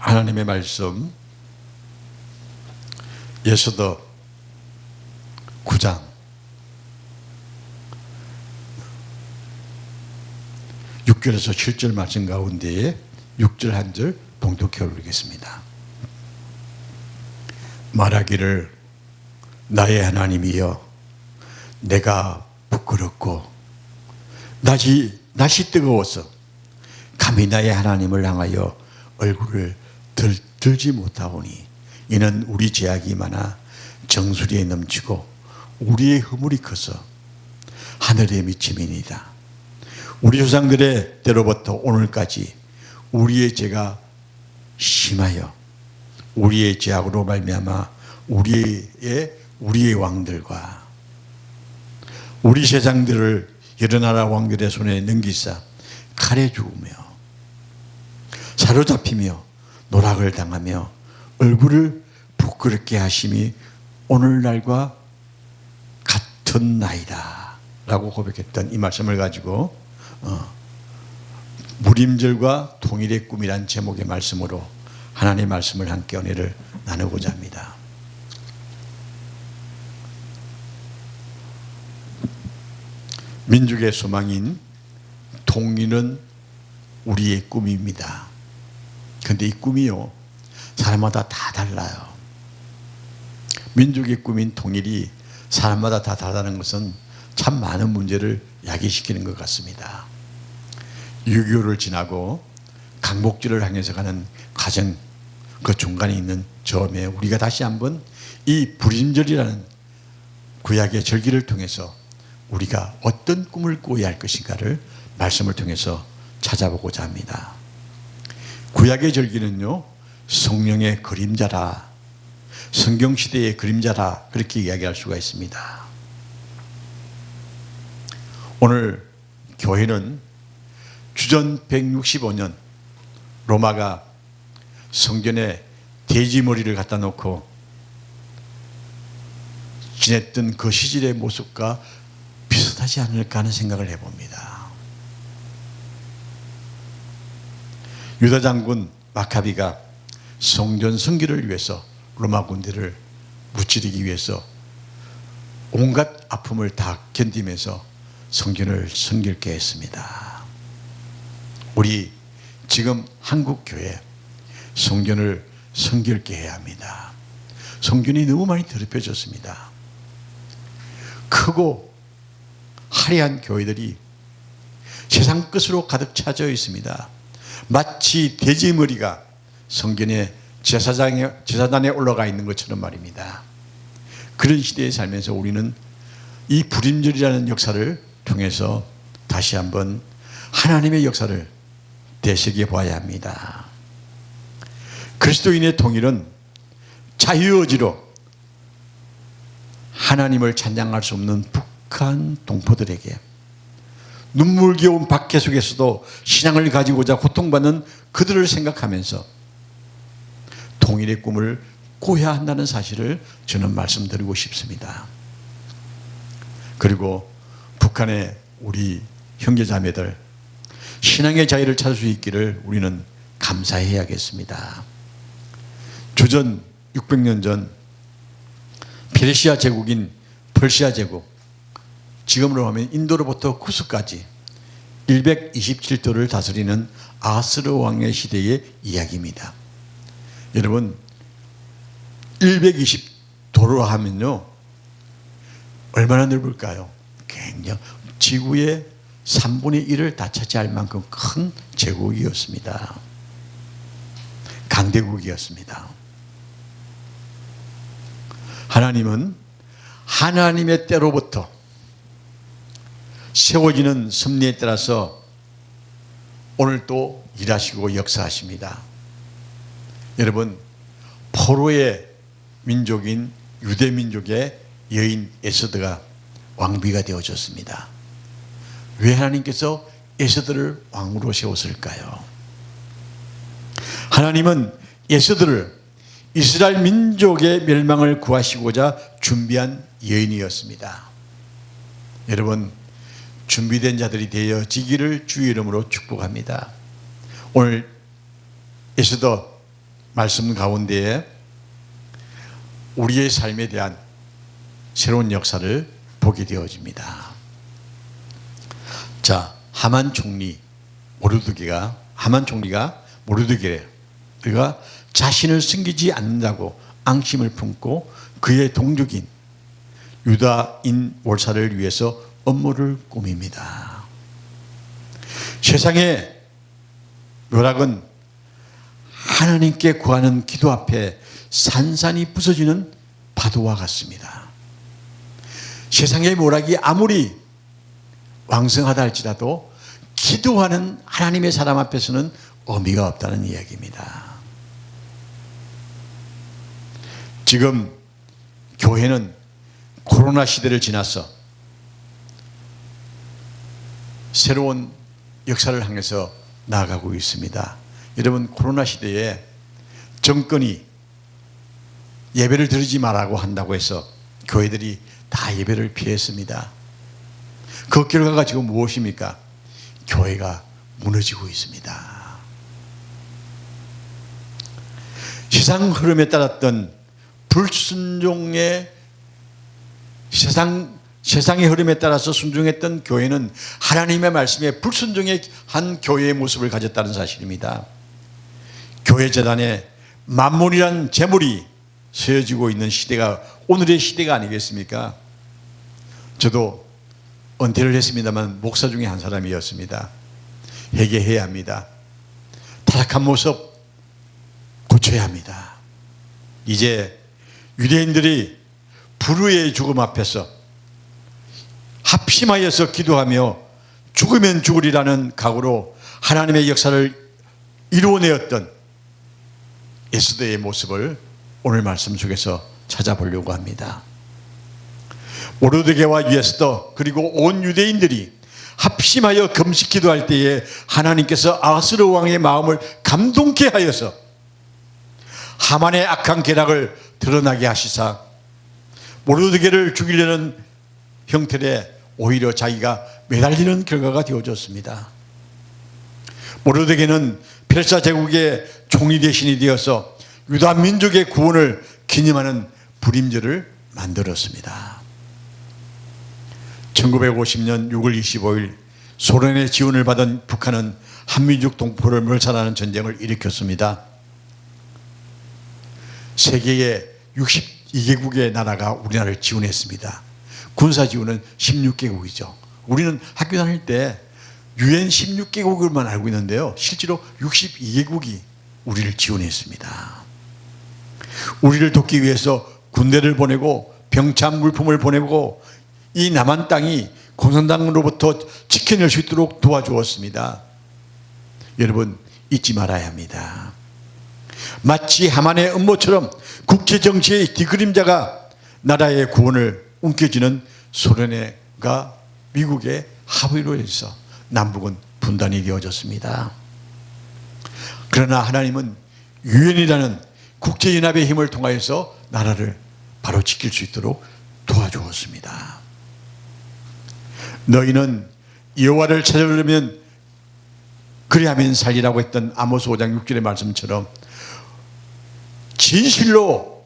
하나님의 말씀 에스더 9장 6절에서 7절 말씀 가운데에 6절 한 절 봉독해 올리겠습니다. 말하기를 나의 하나님이여 내가 부끄럽고 낯이 뜨거워서 감히 나의 하나님을 향하여 얼굴을 들지 못하오니 이는 우리 죄악이 많아 정수리에 넘치고 우리의 허물이 커서 하늘에 미침이니이다. 우리 조상들의 때로부터 오늘까지 우리의 죄가 심하여 우리의 죄악으로 말미암아 우리의 왕들과 우리 세상들을 여러 나라 왕들의 손에 넘기사 칼에 죽으며 사로잡히며 노락을 당하며 얼굴을 부끄럽게 하심이 오늘날과 같은 나이다 라고 고백했던 이 말씀을 가지고 무림절과 통일의 꿈이란 제목의 말씀으로 하나님의 말씀을 함께 은혜를 나누고자 합니다. 민족의 소망인 통일은 우리의 꿈입니다. 그런데 이 꿈이요 사람마다 다 달라요. 민족의 꿈인 통일이 사람마다 다 다르다는 것은 참 많은 문제를 야기시키는 것 같습니다. 6.25를 지나고 강복지를 향해서 가는 과정 그 중간에 있는 점에 우리가 다시 한번 이 불임절이라는 구약의 절기를 통해서 우리가 어떤 꿈을 꾸어야 할 것인가를 말씀을 통해서 찾아보고자 합니다. 구약의 절기는요 성령의 그림자라, 성경시대의 그림자라 그렇게 이야기할 수가 있습니다. 오늘 교회는 주전 165년 로마가 성전에 돼지머리를 갖다 놓고 지냈던 그 시절의 모습과 비슷하지 않을까 하는 생각을 해봅니다. 유다 장군 마카비가 성전 성기를 위해서 로마 군대를 무찌르기 위해서 온갖 아픔을 다 견디면서 성전을 성결케 했습니다. 우리 지금 한국교회 성전을 성결케 해야 합니다. 성전이 너무 많이 더럽혀졌습니다. 크고 화려한 교회들이 세상 끝으로 가득 차져 있습니다. 마치 돼지머리가 성전의 제사단에 올라가 있는 것처럼 말입니다. 그런 시대에 살면서 우리는 이 불임절이라는 역사를 통해서 다시 한번 하나님의 역사를 되새겨 봐야 합니다. 그리스도인의 통일은 자유의지로 하나님을 찬양할 수 없는 북한 동포들에게 눈물겨운 박해 속에서도 신앙을 가지고자 고통받는 그들을 생각하면서 통일의 꿈을 꿔야 한다는 사실을 저는 말씀드리고 싶습니다. 그리고 북한의 우리 형제자매들 신앙의 자유를 찾을 수 있기를 우리는 감사해야겠습니다. 주전 600년 전 페르시아 제국인 퍼시아 제국, 지금으로 하면 인도로부터 쿠스까지 127도를 다스리는 아스르 왕의 시대의 이야기입니다. 여러분 120도로 하면요 얼마나 넓을까요? 굉장히 지구의 3분의 1을 다 차지할 만큼 큰 제국이었습니다. 강대국이었습니다. 하나님은 하나님의 때로부터 세워지는 섭리에 따라서 오늘 또 일하시고 역사하십니다. 여러분 포로의 민족인 유대민족의 여인 에스더가 왕비가 되어졌습니다. 왜 하나님께서 에스더를 왕으로 세웠을까요? 하나님은 에스더를 이스라엘 민족의 멸망을 구하시고자 준비한 여인이었습니다. 여러분 준비된 자들이 되어지기를 주의 이름으로 축복합니다. 오늘 에스더 말씀 가운데에 우리의 삶에 대한 새로운 역사를 보게 되어집니다. 자, 하만 총리가 모르드게가 자신을 숨기지 않는다고 앙심을 품고 그의 동족인 유다인 월사를 위해서 업무를 꾸밉니다. 세상의 묘락은 하나님께 구하는 기도 앞에 산산이 부서지는 파도와 같습니다. 세상의 묘락이 아무리 왕성하다 할지라도 기도하는 하나님의 사람 앞에서는 의미가 없다는 이야기입니다. 지금 교회는 코로나 시대를 지나서 새로운 역사를 향해서 나아가고 있습니다. 여러분, 코로나 시대에 정권이 예배를 드리지 말라고 한다고 해서 교회들이 다 예배를 피했습니다. 그 결과가 지금 무엇입니까? 교회가 무너지고 있습니다. 세상 흐름에 따랐던 불순종의 세상의 흐름에 따라서 순종했던 교회는 하나님의 말씀에 불순종의 한 교회의 모습을 가졌다는 사실입니다. 교회 재단에 만몬이란 재물이 세워지고 있는 시대가 오늘의 시대가 아니겠습니까? 저도 은퇴를 했습니다만 목사 중에 한 사람이었습니다. 회개해야 합니다. 타락한 모습 고쳐야 합니다. 이제 유대인들이 불의의 죽음 앞에서 합심하여서 기도하며 죽으면 죽으리라는 각오로 하나님의 역사를 이루어내었던 에스더의 모습을 오늘 말씀 속에서 찾아보려고 합니다. 모르드게와 에스더 그리고 온 유대인들이 합심하여 금식 기도할 때에 하나님께서 아하스로 왕의 마음을 감동케 하여서 하만의 악한 계략을 드러나게 하시사 모르드게를 죽이려는 형태에 오히려 자기가 매달리는 결과가 되어졌습니다. 모르드게는 페르시아 제국의 총리 대신이 되어서 유다 민족의 구원을 기념하는 불임절을 만들었습니다. 1950년 6월 25일 소련의 지원을 받은 북한은 한민족 동포를 몰살하는 전쟁을 일으켰습니다. 세계의 62개국의 나라가 우리나라를 지원했습니다. 군사 지원은 16개국이죠. 우리는 학교 다닐 때 UN 16개국을만 알고 있는데요. 실제로 62개국이 우리를 지원했습니다. 우리를 돕기 위해서 군대를 보내고 병참 물품을 보내고 이 남한 땅이 공산당으로부터 지켜낼 수 있도록 도와주었습니다. 여러분, 잊지 말아야 합니다. 마치 하만의 음모처럼 국제 정치의 뒷그림자가 나라의 구원을 움켜쥐는 소련과 미국의 합의로 해서 남북은 분단이 되어졌습니다. 그러나 하나님은 유엔이라는 국제연합의 힘을 통하여서 나라를 바로 지킬 수 있도록 도와주었습니다. 너희는 여호와를 찾으려면 그리하면 살리라고 했던 아모스 5장 6절의 말씀처럼 진실로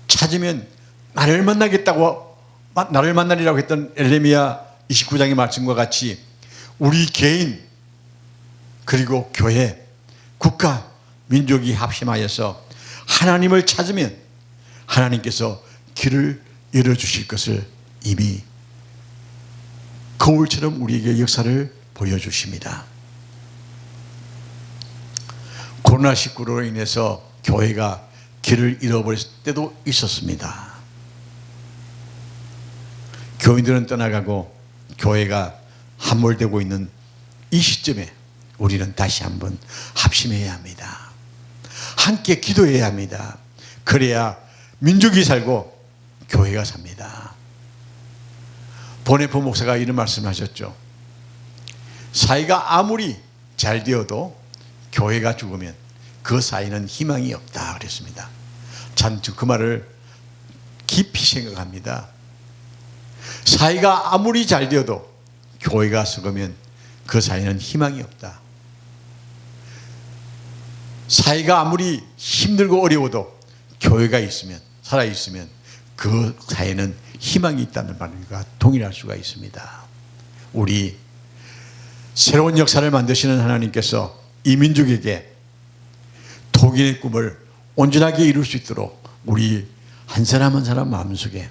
찾으면 나를 만나리라고 했던 엘레미야 29장의 말씀과 같이 우리 개인 그리고 교회, 국가, 민족이 합심하여서 하나님을 찾으면 하나님께서 길을 열어주실 것을 이미 거울처럼 우리에게 역사를 보여주십니다. 코로나19로 인해서 교회가 길을 잃어버렸을 때도 있었습니다. 교인들은 떠나가고 교회가 함몰되고 있는 이 시점에 우리는 다시 한번 합심해야 합니다. 함께 기도해야 합니다. 그래야 민족이 살고 교회가 삽니다. 보네포 목사가 이런 말씀을 하셨죠. 사회가 아무리 잘 되어도 교회가 죽으면 그 사회는 희망이 없다 그랬습니다. 전 그 말을 깊이 생각합니다. 사회가 아무리 잘 되어도 교회가 썩으면 그 사회는 희망이 없다. 사회가 아무리 힘들고 어려워도 교회가 있으면, 살아있으면 그 사회는 희망이 있다는 말과 동일할 수가 있습니다. 우리 새로운 역사를 만드시는 하나님께서 이 민족에게 독일의 꿈을 온전하게 이룰 수 있도록 우리 한 사람 한 사람 마음속에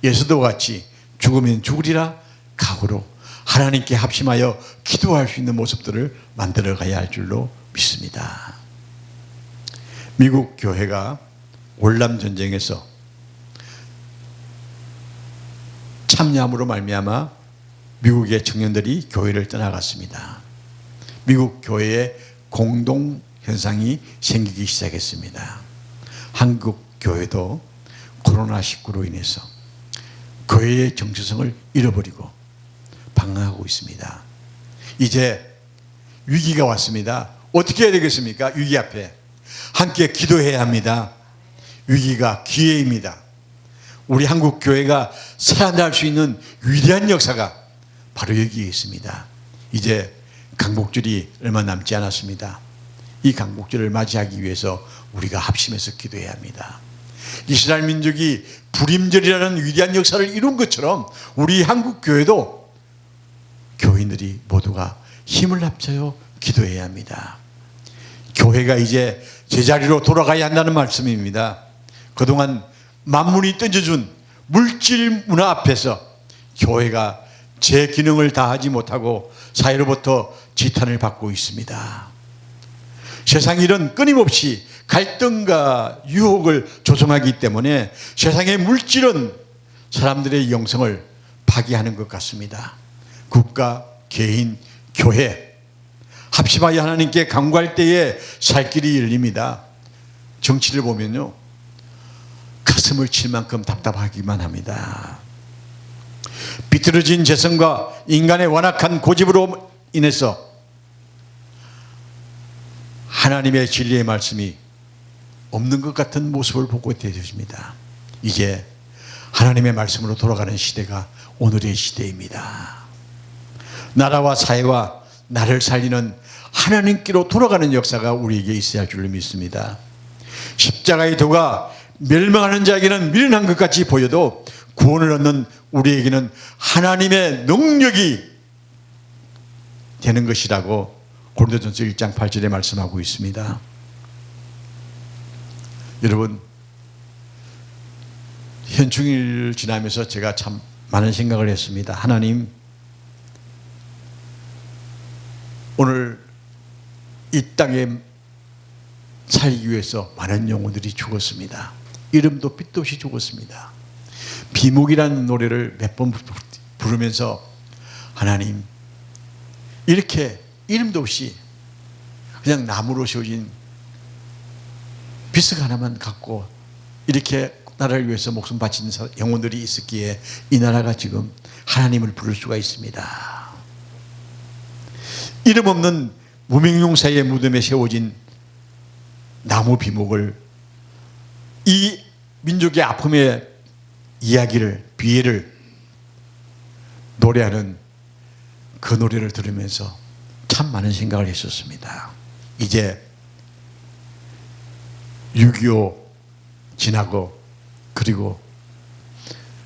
예수도 같이 죽으면 죽으리라 각오로 하나님께 합심하여 기도할 수 있는 모습들을 만들어 가야 할 줄로 믿습니다. 미국 교회가 월남 전쟁에서 참여함으로 말미암아 미국의 청년들이 교회를 떠나갔습니다. 미국 교회에 공동 현상이 생기기 시작했습니다. 한국 교회도 코로나19로 인해서 교회의 정체성을 잃어버리고 방황하고 있습니다. 이제 위기가 왔습니다. 어떻게 해야 되겠습니까? 위기 앞에 함께 기도해야 합니다. 위기가 기회입니다. 우리 한국 교회가 살아날 수 있는 위대한 역사가 바로 여기에 있습니다. 이제 강복절이 얼마 남지 않았습니다. 이 강복절을 맞이하기 위해서 우리가 합심해서 기도해야 합니다. 이스라엘 민족이 불임절이라는 위대한 역사를 이룬 것처럼 우리 한국 교회도 교인들이 모두가 힘을 합쳐서 기도해야 합니다. 교회가 이제 제자리로 돌아가야 한다는 말씀입니다. 그동안 만문이 던져준 물질 문화 앞에서 교회가 제 기능을 다하지 못하고 사회로부터 지탄을 받고 있습니다. 세상 일은 끊임없이 갈등과 유혹을 조성하기 때문에 세상의 물질은 사람들의 영성을 파괴하는 것 같습니다. 국가, 개인, 교회 합심하여 하나님께 간구할 때에 살 길이 열립니다. 정치를 보면요, 가슴을 칠 만큼 답답하기만 합니다. 비틀어진 재성과 인간의 완악한 고집으로 인해서 하나님의 진리의 말씀이 없는 것 같은 모습을 보고 되십니다. 이제 하나님의 말씀으로 돌아가는 시대가 오늘의 시대입니다. 나라와 사회와 나를 살리는 하나님께로 돌아가는 역사가 우리에게 있어야 할 줄로 믿습니다. 십자가의 도가 멸망하는 자에게는 미련한 것 같이 보여도 구원을 얻는 우리에게는 하나님의 능력이 되는 것이라고 고린도전서 1장 8절에 말씀하고 있습니다. 여러분, 현충일 지나면서 제가 참 많은 생각을 했습니다. 하나님, 오늘 이 땅에 살기 위해서 많은 영혼들이 죽었습니다. 이름도 빛도 없이 죽었습니다. 비목이라는 노래를 몇 번 부르면서 하나님, 이렇게 이름도 없이 그냥 나무로 세워진 비석 하나만 갖고 이렇게 나라를 위해서 목숨 바친 영혼들이 있었기에 이 나라가 지금 하나님을 부를 수가 있습니다. 이름 없는 무명용사의 무덤에 세워진 나무 비목을, 이 민족의 아픔의 이야기를, 비애를 노래하는 그 노래를 들으면서 참 많은 생각을 했었습니다. 이제 6.25 지나고 그리고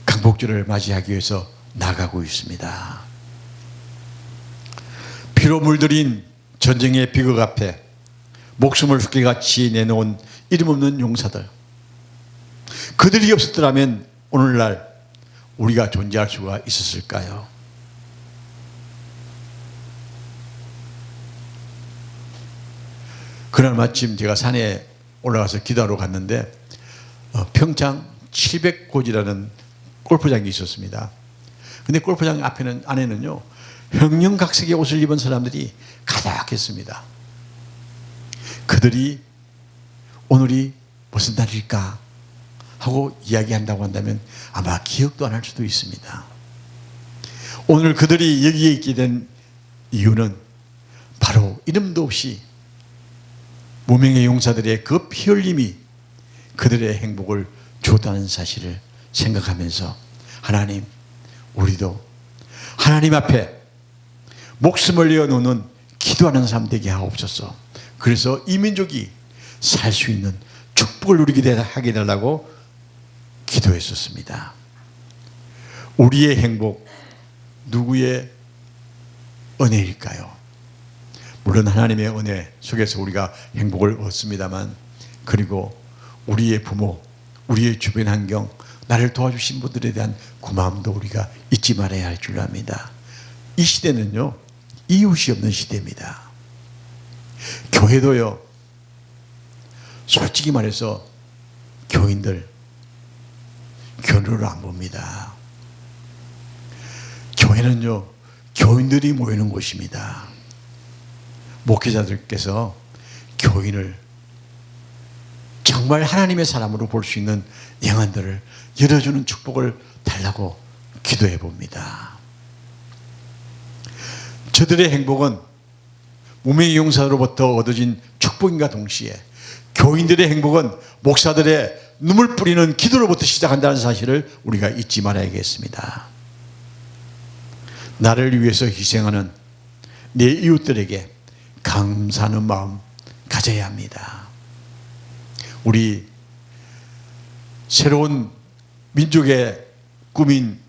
강복절을 맞이하기 위해서 나가고 있습니다. 피로 물들인 전쟁의 비극 앞에 목숨을 흙개같이 내놓은 이름 없는 용사들, 그들이 없었더라면 오늘날 우리가 존재할 수가 있었을까요? 그날 마침 제가 산에 올라가서 기도하러 갔는데 평창 700고지라는 골프장이 있었습니다. 근데 골프장 안에는요, 형형각색의 옷을 입은 사람들이 가득했습니다. 그들이 오늘이 무슨 날일까 하고 이야기한다고 한다면 아마 기억도 안 할 수도 있습니다. 오늘 그들이 여기에 있게 된 이유는 바로 이름도 없이 무명의 용사들의 그 피 흘림이 그들의 행복을 주었다는 사실을 생각하면서 하나님, 우리도 하나님 앞에 목숨을 내어놓는 기도하는 사람 되게 하옵소서. 그래서 이 민족이 살 수 있는 축복을 누리게 하게 해달라고 기도했었습니다. 우리의 행복, 누구의 은혜일까요? 물론 하나님의 은혜 속에서 우리가 행복을 얻습니다만, 그리고 우리의 부모, 우리의 주변 환경, 나를 도와주신 분들에 대한 고마움도 우리가 잊지 말아야 할 줄 압니다. 이 시대는요, 이웃이 없는 시대입니다. 교회도요, 솔직히 말해서 교인들 견우를 안 봅니다. 교회는요, 교인들이 모이는 곳입니다. 목회자들께서 교인을 정말 하나님의 사람으로 볼 수 있는 영혼들을 열어주는 축복을 달라고 기도해 봅니다. 저들의 행복은 무명의 용사로부터 얻어진 축복인과 동시에 교인들의 행복은 목사들의 눈물 뿌리는 기도로부터 시작한다는 사실을 우리가 잊지 말아야겠습니다. 나를 위해서 희생하는 내 이웃들에게 감사하는 마음 가져야 합니다. 우리 새로운 민족의 꿈인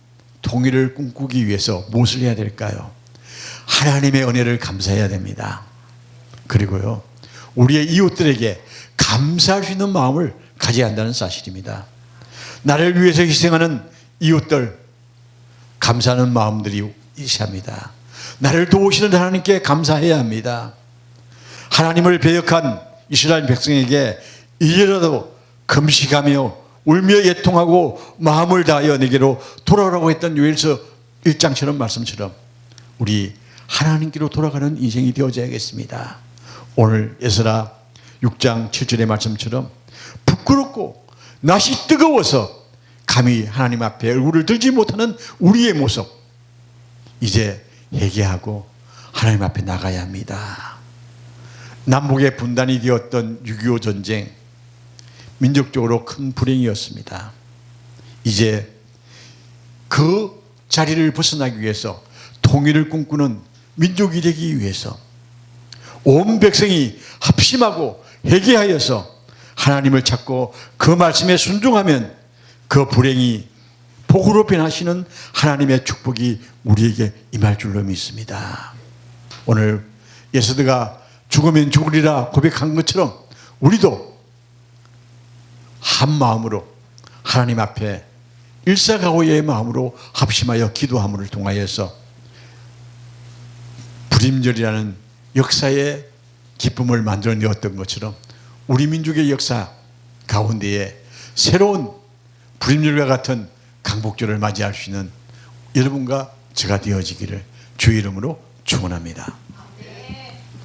통일을 꿈꾸기 위해서 무엇을 해야 될까요? 하나님의 은혜를 감사해야 됩니다. 그리고요, 우리의 이웃들에게 감사할 수 있는 마음을 가져야 한다는 사실입니다. 나를 위해서 희생하는 이웃들, 감사하는 마음들이 있어야 합니다. 나를 도우시는 하나님께 감사해야 합니다. 하나님을 배역한 이스라엘 백성에게 이제라도 금식하며 울며 애통하고 마음을 다하여 내게로 돌아오라고 했던 요엘서 1장처럼 말씀처럼 우리 하나님께로 돌아가는 인생이 되어져야겠습니다. 오늘 에스라 6장 7절의 말씀처럼 부끄럽고 낯이 뜨거워서 감히 하나님 앞에 얼굴을 들지 못하는 우리의 모습, 이제 회개하고 하나님 앞에 나가야 합니다. 남북의 분단이 되었던 6.25 전쟁, 민족적으로 큰 불행이었습니다. 이제 그 자리를 벗어나기 위해서, 통일을 꿈꾸는 민족이 되기 위해서 온 백성이 합심하고 회개하여서 하나님을 찾고 그 말씀에 순종하면 그 불행이 복으로 변하시는 하나님의 축복이 우리에게 임할 줄로 믿습니다. 오늘 예수드가 죽으면 죽으리라 고백한 것처럼 우리도 한 마음으로 하나님 앞에 일사각오의 마음으로 합심하여 기도함을 통하여서 불임절이라는 역사의 기쁨을 만들어내었던 것처럼 우리 민족의 역사 가운데에 새로운 불임절과 같은 강복절을 맞이할 수 있는 여러분과 제가 되어지기를 주의 이름으로 축원합니다.